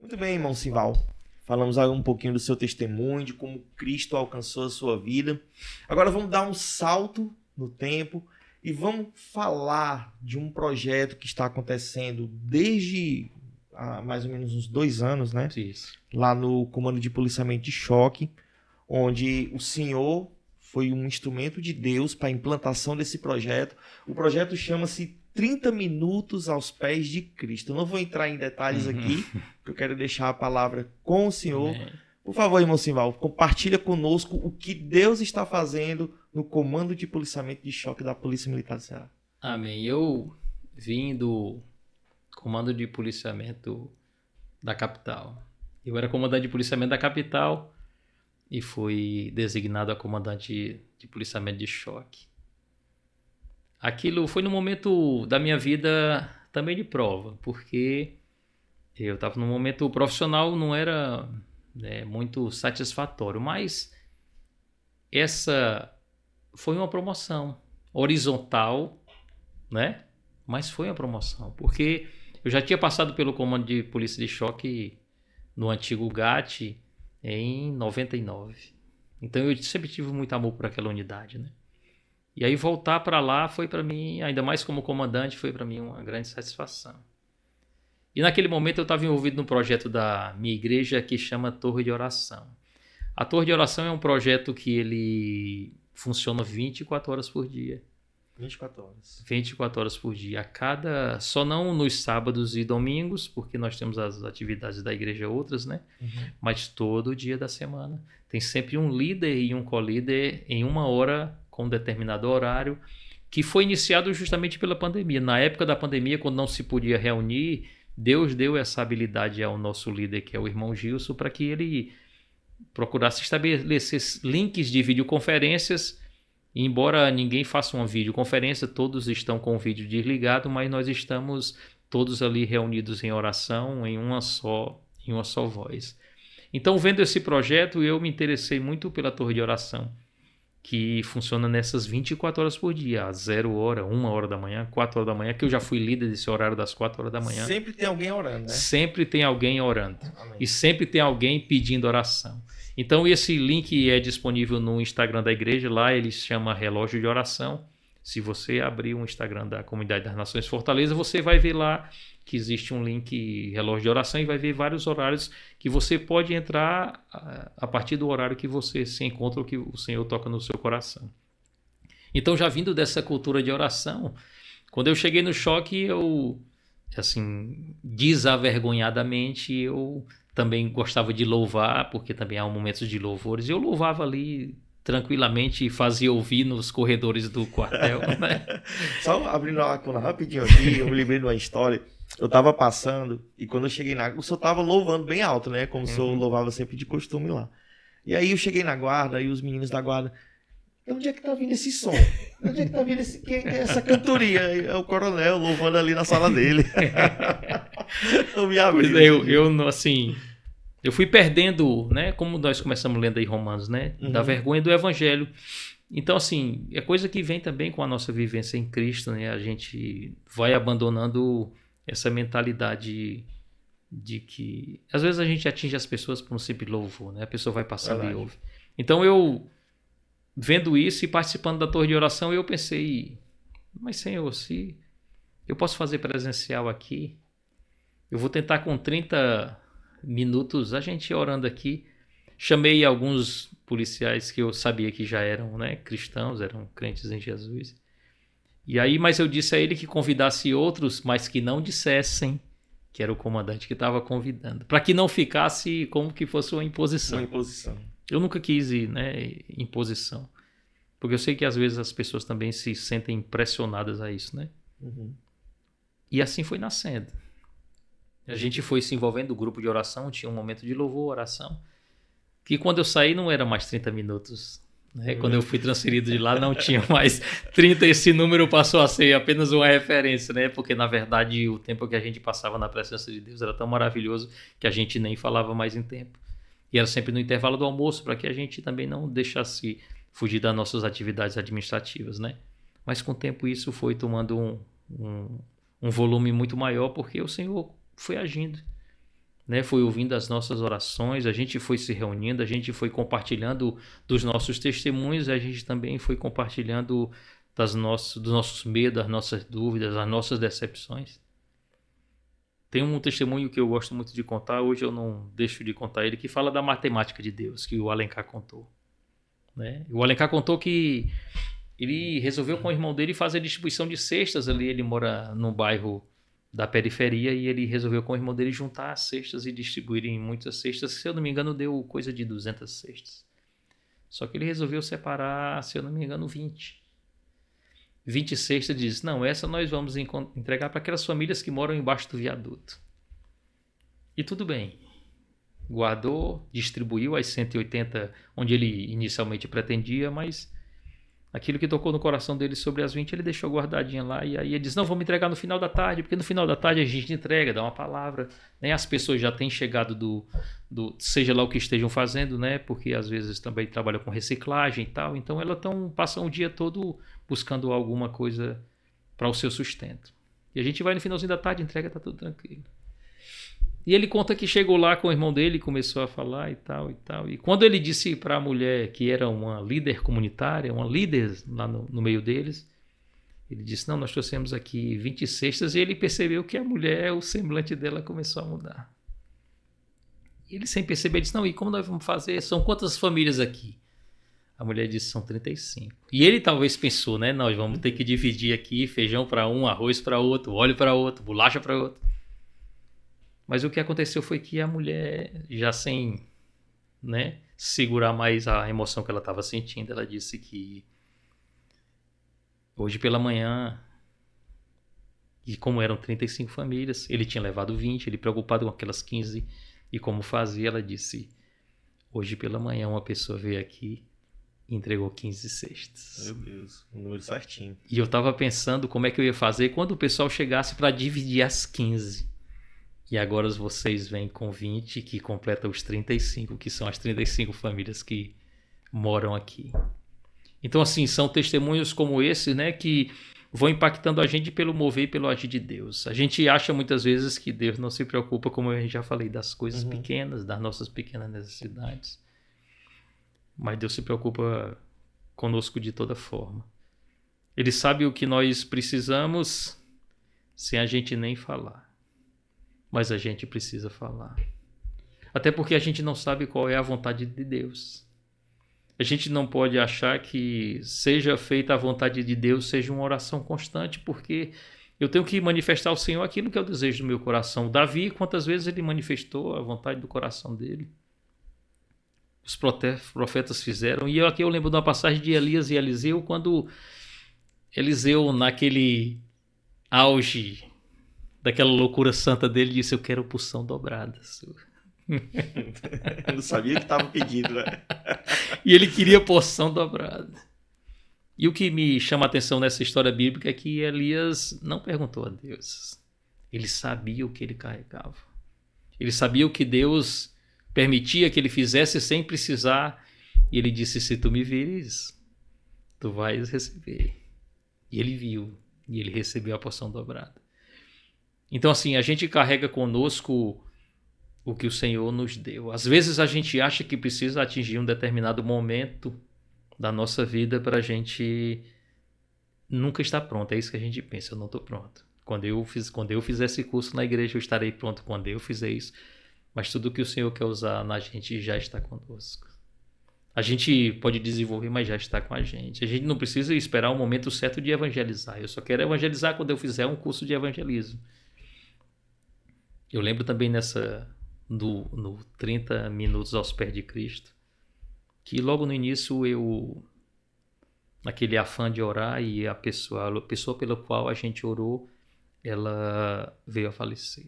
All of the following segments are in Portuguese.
Muito bem, irmão Simval. Falamos um pouquinho do seu testemunho, de como Cristo alcançou a sua vida. Agora vamos dar um salto no tempo e vamos falar de um projeto que está acontecendo desde há mais ou menos uns 2 anos, né? Isso. Lá no Comando de Policiamento de Choque, onde o senhor foi um instrumento de Deus para a implantação desse projeto. O projeto chama-se 30 Minutos aos Pés de Cristo. Eu não vou entrar em detalhes aqui, porque eu quero deixar a palavra com o senhor. Amém. Por favor, irmão Simval, compartilha conosco o que Deus está fazendo no Comando de Policiamento de Choque da Polícia Militar do Ceará. Amém. Eu vim do comando de policiamento da capital. Eu era comandante de policiamento da capital e fui designado a comandante de policiamento de choque. Aquilo foi no momento da minha vida também de prova, porque eu estava num momento profissional, não era muito satisfatório, mas essa foi uma promoção horizontal, né? Mas foi uma promoção, porque eu já tinha passado pelo comando de polícia de choque no antigo GAT em 99. Então eu sempre tive muito amor por aquela unidade, né? E aí voltar para lá foi para mim, ainda mais como comandante, foi para mim uma grande satisfação. E naquele momento eu estava envolvido no projeto da minha igreja que chama Torre de Oração. A Torre de Oração é um projeto que ele funciona 24 horas por dia. 24 horas. 24 horas por dia. Só não nos sábados e domingos, porque nós temos as atividades da igreja outras, né? Mas todo dia da semana. Tem sempre um líder e um co-líder em 1 hora com um determinado horário, que foi iniciado justamente pela pandemia. Na época da pandemia, quando não se podia reunir, Deus deu essa habilidade ao nosso líder, que é o irmão Gilson, para que ele procurasse estabelecer links de videoconferências. E embora ninguém faça uma videoconferência, todos estão com o vídeo desligado, mas nós estamos todos ali reunidos em oração, em uma só voz. Então, vendo esse projeto, eu me interessei muito pela Torre de Oração, que funciona nessas 24 horas por dia, às 0 hora, 1 hora da manhã, 4 horas da manhã, que eu já fui líder desse horário das 4 horas da manhã. Sempre tem alguém orando, né? Sempre tem alguém orando. Amém. E sempre tem alguém pedindo oração. Então esse link é disponível no Instagram da igreja, lá ele se chama Relógio de Oração. Se você abrir o Instagram da Comunidade das Nações Fortaleza, você vai ver lá que existe um link Relógio de Oração e vai ver vários horários que você pode entrar a partir do horário que você se encontra ou que o Senhor toca no seu coração. Então, já vindo dessa cultura de oração, quando eu cheguei no choque, eu, assim, desavergonhadamente, eu também gostava de louvar, porque também há momentos de louvores. Eu louvava ali tranquilamente e fazia ouvir nos corredores do quartel, né? Só abrindo a lacuna rapidinho aqui, eu me lembrei de uma história. Eu tava passando e quando eu cheguei o senhor tava louvando bem alto, né? Como o senhor louvava sempre de costume lá. E aí eu cheguei na guarda e os meninos da guarda, de onde é que tá vindo esse som? De onde é que tá vindo essa cantoria? É o coronel louvando ali na sala dele. Eu me abri. Eu fui perdendo, né? Como nós começamos lendo aí Romanos, né? Da vergonha do evangelho. Então, assim, é coisa que vem também com a nossa vivência em Cristo, né? A gente vai abandonando essa mentalidade de que às vezes a gente atinge as pessoas por um simples louvor, né? A pessoa vai passando Verdade. e ouve. Então eu, vendo isso e participando da Torre de Oração, eu pensei, mas Senhor, se eu posso fazer presencial aqui, eu vou tentar com 30 minutos a gente orando aqui. Chamei alguns policiais que eu sabia que já eram, né, cristãos, eram crentes em Jesus. E aí, mas eu disse a ele que convidasse outros, mas que não dissessem que era o comandante que estava convidando, para que não ficasse como que fosse uma imposição. Uma imposição. Eu nunca quis ir, né, imposição, porque eu sei que às vezes as pessoas também se sentem pressionadas a isso, né? E assim foi nascendo. A gente foi se envolvendo no grupo de oração, tinha um momento de louvor, oração, que quando eu saí não era mais 30 minutos. Né? Quando eu fui transferido de lá não tinha mais 30, esse número passou a ser apenas uma referência, né? Porque na verdade o tempo que a gente passava na presença de Deus era tão maravilhoso que a gente nem falava mais em tempo. E era sempre no intervalo do almoço, para que a gente também não deixasse fugir das nossas atividades administrativas, né? Mas com o tempo isso foi tomando um volume muito maior, porque o Senhor foi agindo. né? Foi ouvindo as nossas orações, a gente foi se reunindo, a gente foi compartilhando dos nossos testemunhos, a gente também foi compartilhando dos nossos medos, das nossas dúvidas, as nossas decepções. Tem um testemunho que eu gosto muito de contar, hoje eu não deixo de contar ele, que fala da matemática de Deus, que o Alencar contou, né? O Alencar contou que ele resolveu com o irmão dele fazer distribuição de cestas ali, ele mora num bairro da periferia e ele resolveu com o irmão dele juntar as cestas e distribuir em muitas cestas, se eu não me engano deu coisa de 200 cestas. Só que ele resolveu separar, se eu não me engano, 20 cestas, e disse, não, essa nós vamos entregar para aquelas famílias que moram embaixo do viaduto. E tudo bem. Guardou, distribuiu as 180 onde ele inicialmente pretendia, mas aquilo que tocou no coração dele sobre as 20, ele deixou guardadinha lá. E aí ele diz, não, vamos entregar no final da tarde, porque no final da tarde a gente entrega, dá uma palavra. Né? As pessoas já têm chegado seja lá o que estejam fazendo, né? Porque às vezes também trabalham com reciclagem e tal. Então elas passam o dia todo buscando alguma coisa para o seu sustento. E a gente vai no finalzinho da tarde, entrega, tá tudo tranquilo. E ele conta que chegou lá com o irmão dele, começou a falar e tal e tal. E quando ele disse para a mulher que era uma líder comunitária, uma líder lá no meio deles, ele disse, não, nós trouxemos aqui 20 cestas, e ele percebeu que a mulher, o semblante dela começou a mudar. E ele sem perceber disse, não, e como nós vamos fazer? São quantas famílias aqui? A mulher disse, são 35. E ele talvez pensou, né, nós vamos ter que dividir aqui feijão para um, arroz para outro, óleo para outro, bolacha para outro. Mas o que aconteceu foi que a mulher, já sem, né, segurar mais a emoção que ela estava sentindo, ela disse que hoje pela manhã, e como eram 35 famílias, ele tinha levado 20, ele preocupado com aquelas 15, e como fazia, ela disse, hoje pela manhã uma pessoa veio aqui e entregou 15 cestas. Meu Deus, um número certinho. E eu estava pensando como é que eu ia fazer quando o pessoal chegasse para dividir as 15. E agora vocês vêm com 20, que completa os 35, que são as 35 famílias que moram aqui. Então, assim, são testemunhos como esse, né, que vão impactando a gente pelo mover e pelo agir de Deus. A gente acha muitas vezes que Deus não se preocupa, como eu já falei, das coisas pequenas, das nossas pequenas necessidades. Mas Deus se preocupa conosco de toda forma. Ele sabe o que nós precisamos sem a gente nem falar. Mas a gente precisa falar. Até porque a gente não sabe qual é a vontade de Deus. A gente não pode achar que seja feita a vontade de Deus, seja uma oração constante, porque eu tenho que manifestar ao Senhor aquilo que é o desejo do meu coração. Davi, quantas vezes ele manifestou a vontade do coração dele? Os profetas fizeram. E aqui eu lembro de uma passagem de Elias e Eliseu, quando Eliseu, naquele auge daquela loucura santa dele, disse, eu quero porção dobrada, Senhor. Eu não sabia que estava pedindo, né? E ele queria porção dobrada. E o que me chama a atenção nessa história bíblica é que Elias não perguntou a Deus. Ele sabia o que ele carregava. Ele sabia o que Deus permitia que ele fizesse sem precisar. E ele disse, se tu me vires, tu vais receber. E ele viu. E ele recebeu a porção dobrada. Então, assim, a gente carrega conosco o que o Senhor nos deu. Às vezes a gente acha que precisa atingir um determinado momento da nossa vida para a gente nunca estar pronto. É isso que a gente pensa, eu não estou pronto. Quando eu fizer esse curso na igreja, eu estarei pronto. Quando eu fizer isso. Mas tudo que o Senhor quer usar na gente já está conosco. A gente pode desenvolver, mas já está com a gente. A gente não precisa esperar o momento certo de evangelizar. Eu só quero evangelizar quando eu fizer um curso de evangelismo. Eu lembro também no 30 Minutos aos Pés de Cristo, que logo no início eu, naquele afã de orar, e a pessoa pela qual a gente orou, ela veio a falecer.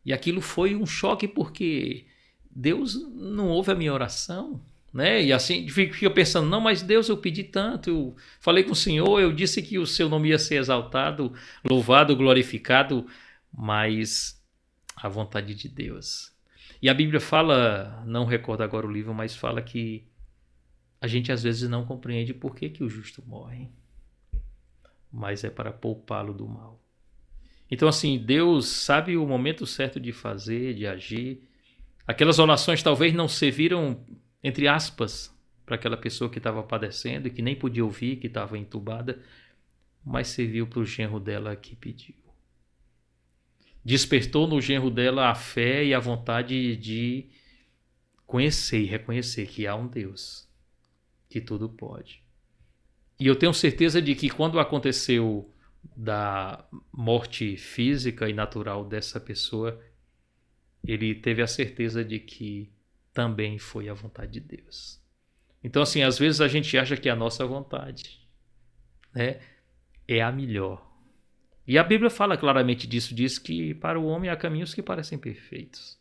E aquilo foi um choque, porque Deus não ouve a minha oração, né? E assim, fica pensando, não, mas Deus, eu pedi tanto, eu falei com o Senhor, eu disse que o seu nome ia ser exaltado, louvado, glorificado, mas a vontade de Deus. E a Bíblia fala, não recordo agora o livro, mas fala que a gente às vezes não compreende por que o justo morre, mas é para poupá-lo do mal. Então, assim, Deus sabe o momento certo de fazer, de agir. Aquelas orações talvez não serviram, entre aspas, para aquela pessoa que estava padecendo e que nem podia ouvir, que estava entubada, mas serviu para o genro dela que pediu. Despertou no genro dela a fé e a vontade de conhecer e reconhecer que há um Deus que tudo pode. E eu tenho certeza de que quando aconteceu da morte física e natural dessa pessoa, ele teve a certeza de que também foi a vontade de Deus. Então, assim, às vezes a gente acha que a nossa vontade, né, é a melhor. E a Bíblia fala claramente disso, diz que para o homem há caminhos que parecem perfeitos,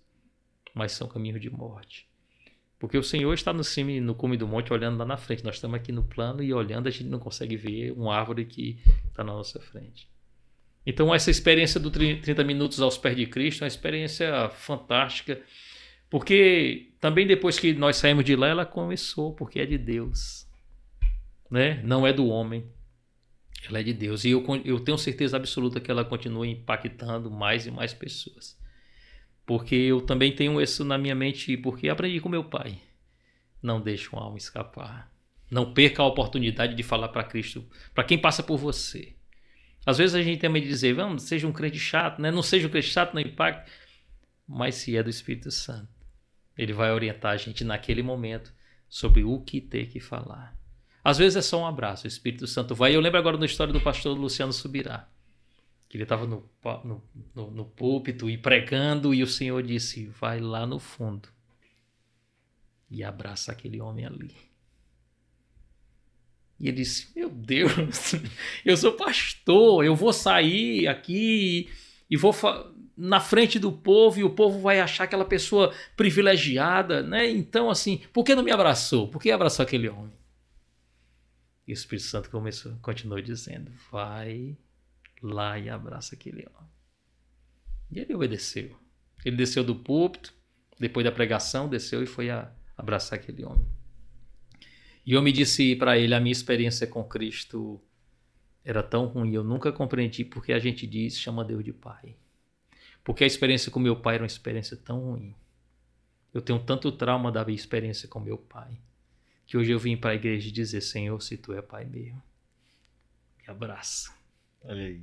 mas são caminhos de morte. Porque o Senhor está no cimo, no cume do monte, olhando lá na frente. Nós estamos aqui no plano e olhando, a gente não consegue ver uma árvore que está na nossa frente. Então essa experiência do 30 minutos aos pés de Cristo é uma experiência fantástica, porque também depois que nós saímos de lá, ela começou, porque é de Deus, né? Não é do homem, ela é de Deus. E eu tenho certeza absoluta que ela continua impactando mais e mais pessoas. Porque eu também tenho isso na minha mente, porque aprendi com meu pai. Não deixe uma alma escapar. Não perca a oportunidade de falar para Cristo, para quem passa por você. Às vezes a gente tem medo de dizer, vamos, seja um crente chato, né? Não seja um crente chato, não impacte. Mas se é do Espírito Santo, ele vai orientar a gente naquele momento sobre o que ter que falar. Às vezes é só um abraço, o Espírito Santo vai. Eu lembro agora da história do pastor Luciano Subirá, que ele estava no púlpito e pregando, e o Senhor disse, vai lá no fundo e abraça aquele homem ali. E ele disse, meu Deus, eu sou pastor, eu vou sair aqui e vou na frente do povo, e o povo vai achar aquela pessoa privilegiada, né? Então, assim, por que não me abraçou? Por que abraçou aquele homem? E o Espírito Santo continuou dizendo, vai lá e abraça aquele homem. E ele obedeceu. Ele desceu do púlpito, depois da pregação, desceu e foi abraçar aquele homem. E eu me disse para ele, a minha experiência com Cristo era tão ruim, eu nunca compreendi porque a gente chama Deus de Pai. Porque a experiência com meu pai era uma experiência tão ruim. Eu tenho tanto trauma da minha experiência com meu pai, que hoje eu vim para a igreja dizer, Senhor, se tu é pai mesmo, me abraça. Olha aí.